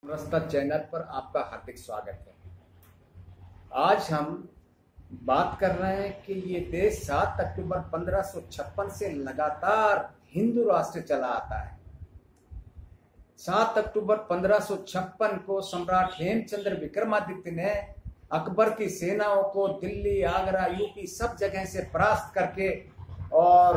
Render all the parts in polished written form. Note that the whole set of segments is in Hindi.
नमस्कार चैनल पर आपका हार्दिक स्वागत है। आज हम बात कर रहे हैं कि ये देश 7 अक्टूबर 1556 से लगातार हिंदू राष्ट्र चला आता है। 7 अक्टूबर 1556 को सम्राट हेमचंद्र विक्रमादित्य ने अकबर की सेनाओं को दिल्ली, आगरा, यूपी सब जगह से परास्त करके और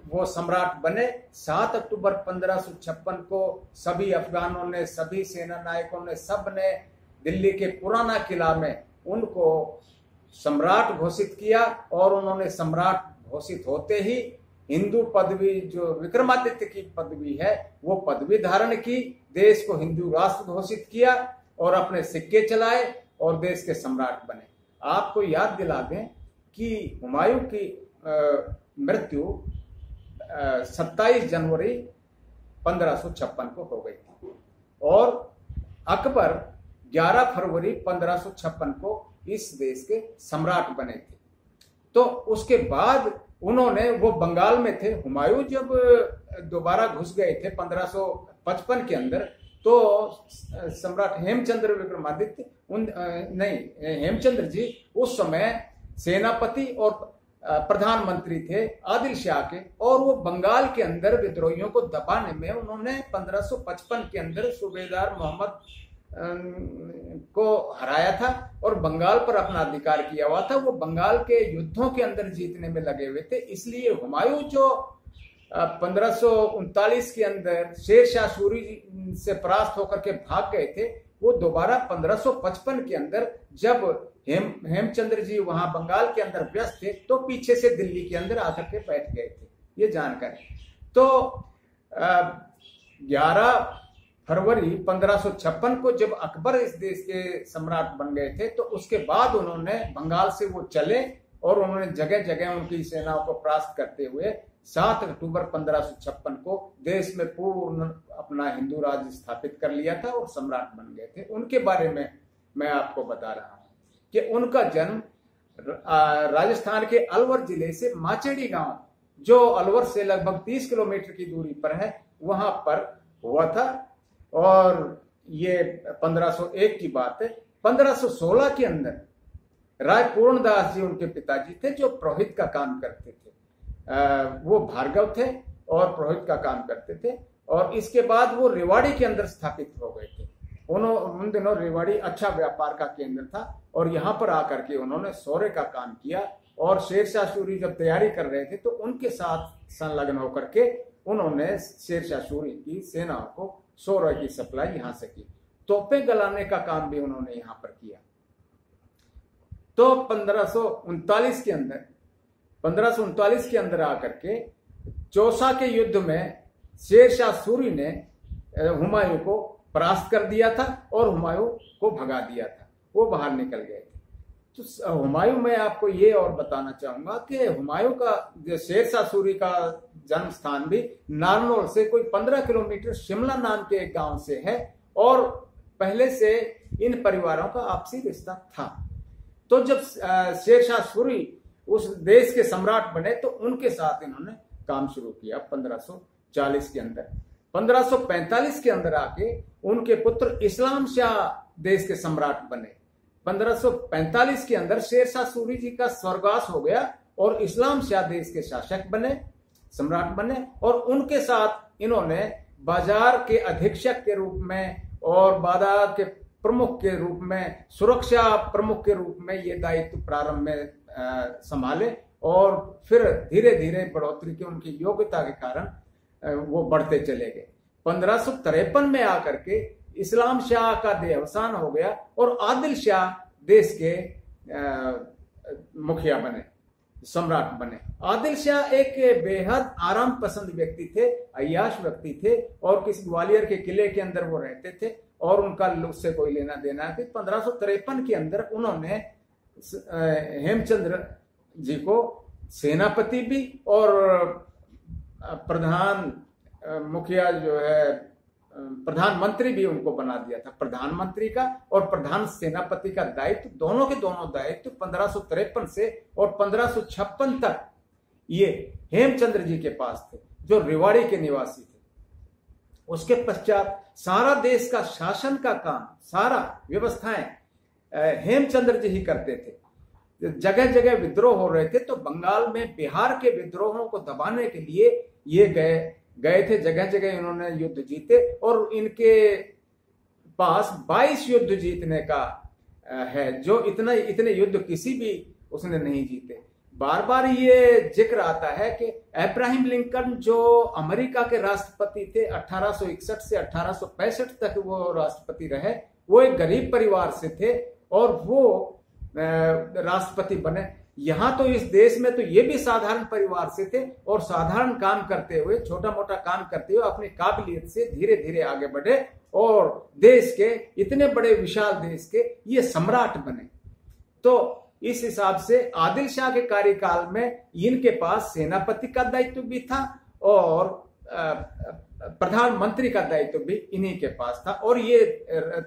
वो सम्राट बने। 7 अक्टूबर 1556 को सभी अफगानों ने, सभी सेना नायकों ने, सब ने दिल्ली के पुराना किला में उनको सम्राट घोषित किया और उन्होंने सम्राट घोषित होते ही हिंदू पदवी, जो विक्रमादित्य की पदवी है, वो पदवी धारण की, देश को हिंदू राष्ट्र घोषित किया और अपने सिक्के चलाए और देश के सम्राट बने। आपको याद दिला दें कि हुमायूं की मृत्यु 27 जनवरी 1556 को हो गई थी और अकबर 11 फरवरी 1556 को इस देश के सम्राट बने थे। तो उसके बाद उन्होंने, वो बंगाल में थे, हुमायूं जब दोबारा घुस गए थे 1555 के अंदर, तो सम्राट हेमचंद्र विक्रमादित्य हेमचंद्र जी उस समय सेनापति और प्रधानमंत्री थे आदिल शाह के, और वो बंगाल के अंदर विद्रोहियों को दबाने में उन्होंने 1555 के अंदर सूबेदार मोहम्मद को हराया था और बंगाल पर अपना अधिकार किया हुआ था। वो बंगाल के युद्धों के अंदर जीतने में लगे हुए थे। इसलिए हुमायूं जो 1539 के अंदर शेर शाह सूरी से परास्त होकर के भाग गए थे, वो दोबारा 1555 के अंदर जब हेमचंद्र जी वहां बंगाल के अंदर व्यस्त थे, तो पीछे से दिल्ली के अंदर आकर के बैठ गए थे। ये जानकारी। तो 11 फरवरी 1556 को जब अकबर इस देश के सम्राट बन गए थे, तो उसके बाद उन्होंने बंगाल से वो चले और उन्होंने जगह जगह उनकी सेनाओं को परास्त करते हुए 7 अक्टूबर 1556 को देश में पूर्ण अपना हिंदू राज्य स्थापित कर लिया था और सम्राट बन गए थे। उनके बारे में मैं आपको बता रहा हूं कि उनका जन्म राजस्थान के अलवर जिले से माचेड़ी गांव, जो अलवर से लगभग 30 किलोमीटर की दूरी पर है, वहां पर हुआ था और ये 1501 की बात है। 1516 के अंदर राय पूर्णदास जी उनके पिताजी थे, जो पुरोहित का काम करते थे। वो भार्गव थे और पुरोहित का काम करते थे और इसके बाद वो रेवाड़ी के अंदर स्थापित हो गए थे। उन दिनों रेवाड़ी अच्छा व्यापार का केंद्र था और यहाँ पर आकर के उन्होंने सौरे का काम किया और शेर शाह सूरी जब तैयारी कर रहे थे, तो उनके साथ संलग्न होकर के उन्होंने शेर शाह सूरी की सेनाओं को सौरे की सप्लाई यहाँ से की। तोपें गलाने का काम भी उन्होंने यहाँ पर किया। तो 1539 के अंदर आकर के चौसा के युद्ध में शेर शाह सूरी ने हुमायूं को परास्त कर दिया था और हुमायूं को भगा दिया था, वो बाहर निकल गए थे। तो हुमायूं, मैं आपको ये और बताना चाहूंगा कि हुमायूं का, शेर शाह सूरी का जन्म स्थान भी नारनौल से कोई 15 किलोमीटर शिमला नाम के एक गांव से है और पहले से इन परिवारों का आपसी रिश्ता था। तो जब शेर शाह सूरी उस देश के सम्राट बने, तो उनके साथ इन्होंने काम शुरू किया 1540 के अंदर। 1545 के अंदर आके उनके पुत्र इस्लाम शाह देश के सम्राट बने। 1545 के अंदर शेर शाह सूरी जी का स्वर्गवास हो गया और इस्लाम शाह देश के शासक बने, सम्राट बने और उनके साथ इन्होंने बाजार के अधीक्षक के रूप में और बाजार के प्रमुख के रूप में, सुरक्षा प्रमुख के रूप में ये दायित्व प्रारंभ में संभाले और फिर धीरे धीरे बढ़ोतरी की उनकी योग्यता के कारण वो बढ़ते चले गए। 1553 में आकर के इस्लाम शाह का देहावसान हो गया और आदिल शाह देश के मुखिया बने, सम्राट बने। आदिल शाह एक बेहद आराम पसंद व्यक्ति थे, अय्याश व्यक्ति थे और किसी ग्वालियर के किले के अंदर वो रहते थे और उनका उससे कोई लेना देना है। 1553 के अंदर उन्होंने हेमचंद्र जी को सेनापति भी और प्रधान मुखिया जो है प्रधानमंत्री भी उनको बना दिया था। प्रधानमंत्री का और प्रधान सेनापति का दायित्व, दोनों के दोनों दायित्व 1553 से और 1556 तक ये हेमचंद्र जी के पास थे, जो रेवाड़ी के निवासी थे। उसके पश्चात सारा देश का शासन का काम, सारा व्यवस्थाएं हेमचंद्र जी ही करते थे। जगह जगह विद्रोह हो रहे थे, तो बंगाल में बिहार के विद्रोहों को दबाने के लिए ये गए थे। जगह जगह इन्होंने युद्ध जीते और इनके पास 22 युद्ध जीतने का है, जो इतने युद्ध किसी भी उसने नहीं जीते। बार बार ये जिक्र आता है कि अब्राहम लिंकन जो अमेरिका के राष्ट्रपति थे 1861 से 1865 तक वो राष्ट्रपति रहे, वो एक गरीब परिवार से थे और वो राष्ट्रपति बने। यहां तो इस देश में तो ये भी साधारण परिवार से थे और साधारण काम करते हुए, छोटा मोटा काम करते हुए अपनी काबिलियत से धीरे धीरे आगे बढ़े और देश के, इतने बड़े विशाल देश के ये सम्राट बने। तो इस हिसाब से आदिल शाह के कार्यकाल में इनके पास सेनापति का दायित्व भी था और प्रधानमंत्री का दायित्व भी इन्हीं के पास था और ये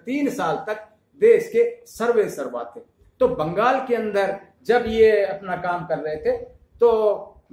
3 साल तक देश के सर्वे सर्वा थे। तो बंगाल के अंदर जब ये अपना काम कर रहे थे तो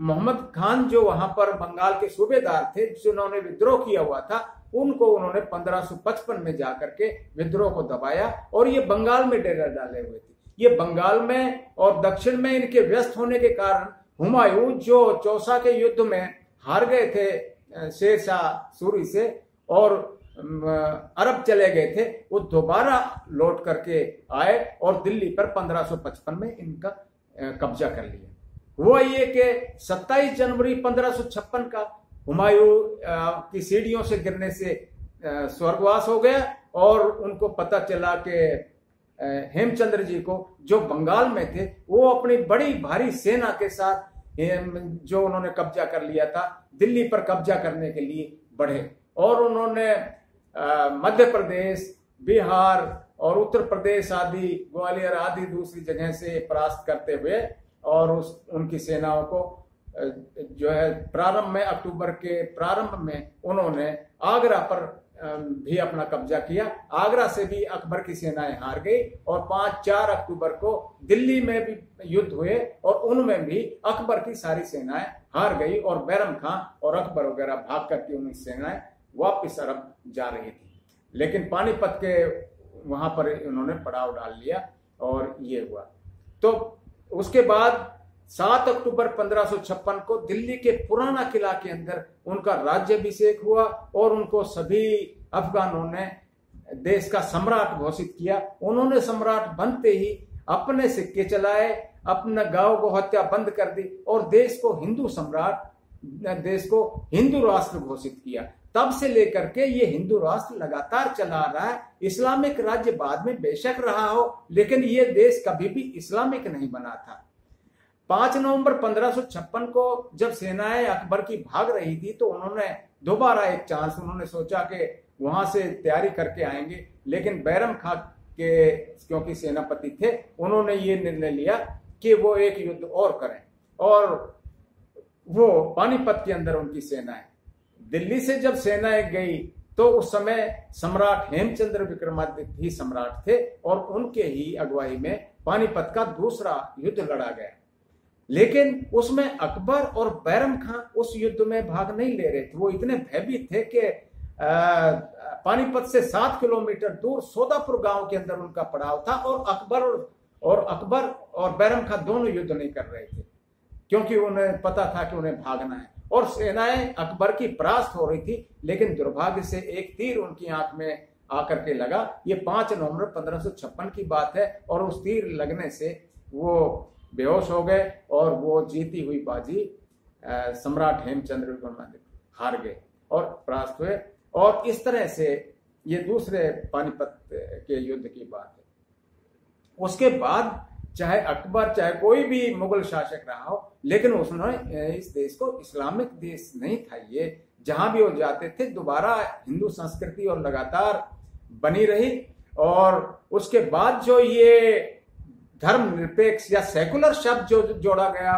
मोहम्मद खान जो वहां पर बंगाल के सूबेदार थे, जिन्होंने विद्रोह किया हुआ था, उनको उन्होंने 1555 में जाकर के विद्रोह को दबाया और ये बंगाल में डेरा डाले हुए थे। ये बंगाल में और दक्षिण में इनके व्यस्त होने के कारण हुमायूं जो चौसा के युद्ध में हार गए थे शेर शाह सूरी से और अरब चले गए थे, वो दोबारा लौट करके आए और दिल्ली पर 1555 में इनका कब्जा कर लिया। हुआ ये कि 27 जनवरी 1556 का हुमायूं की सीढ़ियों से गिरने से स्वर्गवास हो गया और उनको पता चला कि हेमचंद्र जी को, जो बंगाल में थे, वो अपनी बड़ी भारी सेना के साथ जो उन्होंने कब्जा कर लिया था, दिल्ली पर कब्जा करने के लिए बढ़े और उन्होंने मध्य प्रदेश, बिहार और उत्तर प्रदेश आदि, ग्वालियर आदि दूसरी जगह से परास्त करते हुए और उनकी सेनाओं को जो है प्रारंभ में, अक्टूबर के प्रारंभ में उन्होंने आगरा पर भी अपना कब्जा किया। आगरा से भी अकबर की सेनाएं हार गई और 5-4 अक्टूबर को दिल्ली में भी युद्ध हुए और उनमें भी अकबर की सारी सेनाएं हार गई और बैरम खां और अकबर वगैरह भाग करके उनकी सेनाएं वापस अरब जा रही थी। लेकिन पानीपत के वहां पर उन्होंने पड़ाव डाल लिया और ये हुआ। तो उसके बाद 7 अक्टूबर 1556 को दिल्ली के पुराना किला के अंदर उनका राज्याभिषेक हुआ और उनको सभी अफगानों ने देश का सम्राट घोषित किया। उन्होंने सम्राट बनते ही अपने सिक्के चलाए, अपना गांव को हत्या बंद कर दी और देश को हिंदू सम्राट, देश को हिंदू राष्ट्र घोषित किया। तब से लेकर के ये हिंदू राष्ट्र लगातार चला आ रहा है। इस्लामिक राज्य बाद में बेशक रहा हो, लेकिन ये देश कभी भी इस्लामिक नहीं बना था। 5 नवंबर 1556 को जब सेनाएं अकबर की भाग रही थी तो उन्होंने दोबारा एक चांस, उन्होंने सोचा कि वहां से तैयारी करके आएंगे, लेकिन बैरम खां के क्योंकि सेनापति थे, उन्होंने ये निर्णय लिया कि वो एक युद्ध और करें और वो पानीपत के अंदर उनकी सेनाएं, दिल्ली से जब सेनाएं गई तो उस समय सम्राट हेमचंद्र विक्रमादित्य ही सम्राट थे और उनके ही अगुवाई में पानीपत का दूसरा युद्ध लड़ा गया। लेकिन उसमें अकबर और बैरम खां उस युद्ध में भाग नहीं ले रहे थे। वो इतने भयभीत थे कि पानीपत से 7 किलोमीटर दूर सोदापुर गांव के अंदर उनका पड़ाव था और अकबर और बैरम खां दोनों युद्ध नहीं कर रहे थे, क्योंकि उन्हें पता था कि उन्हें भागना है और सेनाएं अकबर की परास्त हो रही थी। लेकिन दुर्भाग्य से एक तीर उनकी आंख में आकर के लगा। ये 5 नवंबर 1556 की बात है और उस तीर लगने से वो बेहोश हो गए और वो जीती हुई बाजी सम्राट हेमचंद्र विक्रमादित्य हार गए और परास्त हुए। और इस तरह से ये दूसरे पानीपत के युद्ध की बात है। उसके बाद चाहे अकबर, चाहे कोई भी मुगल शासक रहा हो, लेकिन उसने इस देश को इस्लामिक देश नहीं था। ये जहां भी वो जाते थे दोबारा हिंदू संस्कृति और लगातार बनी रही। और उसके बाद जो ये धर्मनिरपेक्ष या सेकुलर शब्द जो जोड़ा गया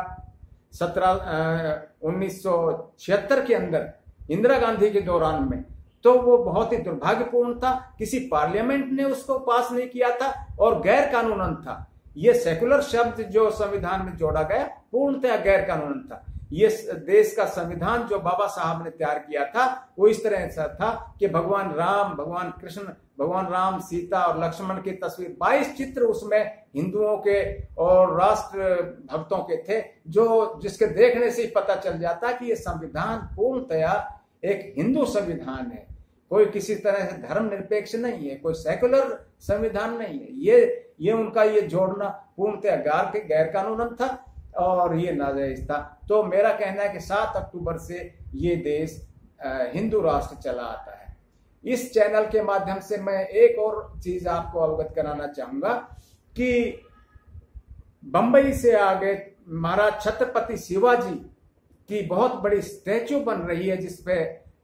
1976 के अंदर इंदिरा गांधी के दौरान में, तो वो बहुत ही दुर्भाग्यपूर्ण था। किसी पार्लियामेंट ने उसको पास नहीं किया था और गैर कानूनन था। ये सेकुलर शब्द जो संविधान में जोड़ा गया पूर्णतः गैर कानूनन था। ये देश का संविधान जो बाबा साहब ने तैयार किया था वो इस तरह से था कि भगवान राम, भगवान कृष्ण, भगवान राम, सीता और लक्ष्मण की तस्वीर, 22 चित्र उसमें हिंदुओं के और राष्ट्र भक्तों के थे, जो जिसके देखने से ही पता चल जाता कि ये संविधान पूर्णतया एक हिंदू संविधान है, कोई किसी तरह से धर्म निरपेक्ष नहीं है, कोई सेकुलर संविधान नहीं है। ये उनका ये जोड़ना पूर्णतया गैर कानूनन था और ये नाजायज था। तो मेरा कहना है कि 7 अक्टूबर से ये देश हिंदू राष्ट्र चला आता है। इस चैनल के माध्यम से मैं एक और चीज आपको अवगत कराना चाहूंगा कि बंबई से आगे महाराज छत्रपति शिवाजी की बहुत बड़ी स्टैच्यू बन रही है, जिसपे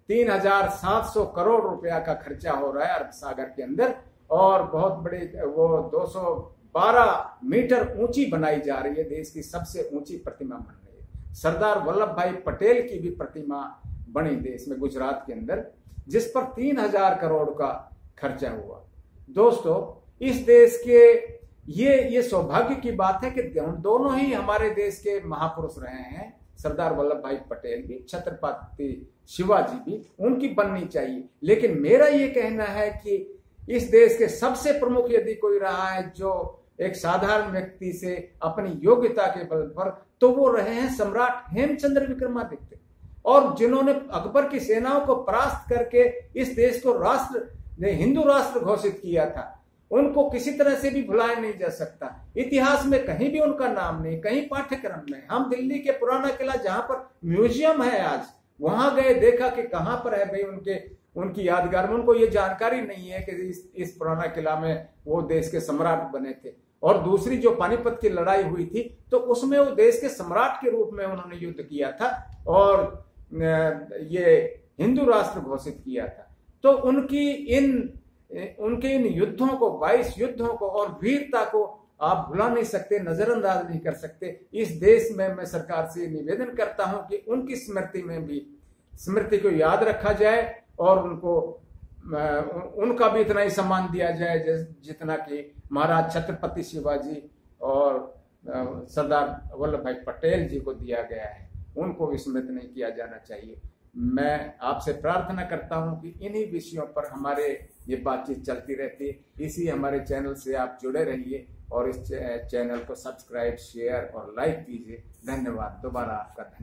3700 करोड़ रुपया का खर्चा हो रहा है अरब सागर के अंदर, और बहुत बड़ी वो 212 मीटर ऊंची बनाई जा रही है। देश की सबसे ऊंची प्रतिमा बन रही है। सरदार वल्लभ भाई पटेल की भी प्रतिमा बनी देश में, गुजरात के अंदर, जिस पर 3000 करोड़ का खर्चा हुआ। दोस्तों, इस देश के ये सौभाग्य की बात है कि दोनों ही हमारे देश के महापुरुष रहे हैं, सरदार वल्लभ भाई पटेल भी, छत्रपति शिवाजी भी, उनकी बननी चाहिए। लेकिन मेरा ये कहना है कि इस देश के सबसे प्रमुख यदि कोई रहा है जो एक साधारण व्यक्ति से अपनी योग्यता के बल पर, तो वो रहे हैं सम्राट हेमचंद्र विक्रमादित्य, और जिन्होंने अकबर की सेनाओं को परास्त करके इस देश को हिंदू राष्ट्र घोषित किया था। उनको किसी तरह से भी भुलाया नहीं जा सकता। इतिहास में कहीं भी उनका नाम नहीं, कहीं पाठ्यक्रम में। हम दिल्ली के पुराना किला, जहां पर म्यूजियम है आज, वहां गए, देखा कि कहां पर है भाई उनकी यादगार में। उनको ये जानकारी नहीं है कि इस पुराना किला में वो देश के सम्राट बने थे। और दूसरी जो पानीपत की लड़ाई हुई थी, तो उसमें वो देश के सम्राट के रूप में उन्होंने युद्ध किया था और ये हिंदू राष्ट्र घोषित किया था। तो उनके इन युद्धों को, 22 युद्धों को और वीरता को आप भुला नहीं सकते, नजरअंदाज नहीं कर सकते। इस देश में मैं सरकार से निवेदन करता हूं कि उनकी स्मृति को याद रखा जाए और उनका भी इतना ही सम्मान दिया जाए जितना कि महाराज छत्रपति शिवाजी और सरदार वल्लभ भाई पटेल जी को दिया गया है। उनको विस्मृत नहीं किया जाना चाहिए। मैं आपसे प्रार्थना करता हूं कि इन्हीं विषयों पर हमारे ये बातचीत चलती रहती है। इसी हमारे चैनल से आप जुड़े रहिए और इस चैनल को सब्सक्राइब, शेयर और लाइक कीजिए। धन्यवाद। दोबारा आपका धन्यवाद।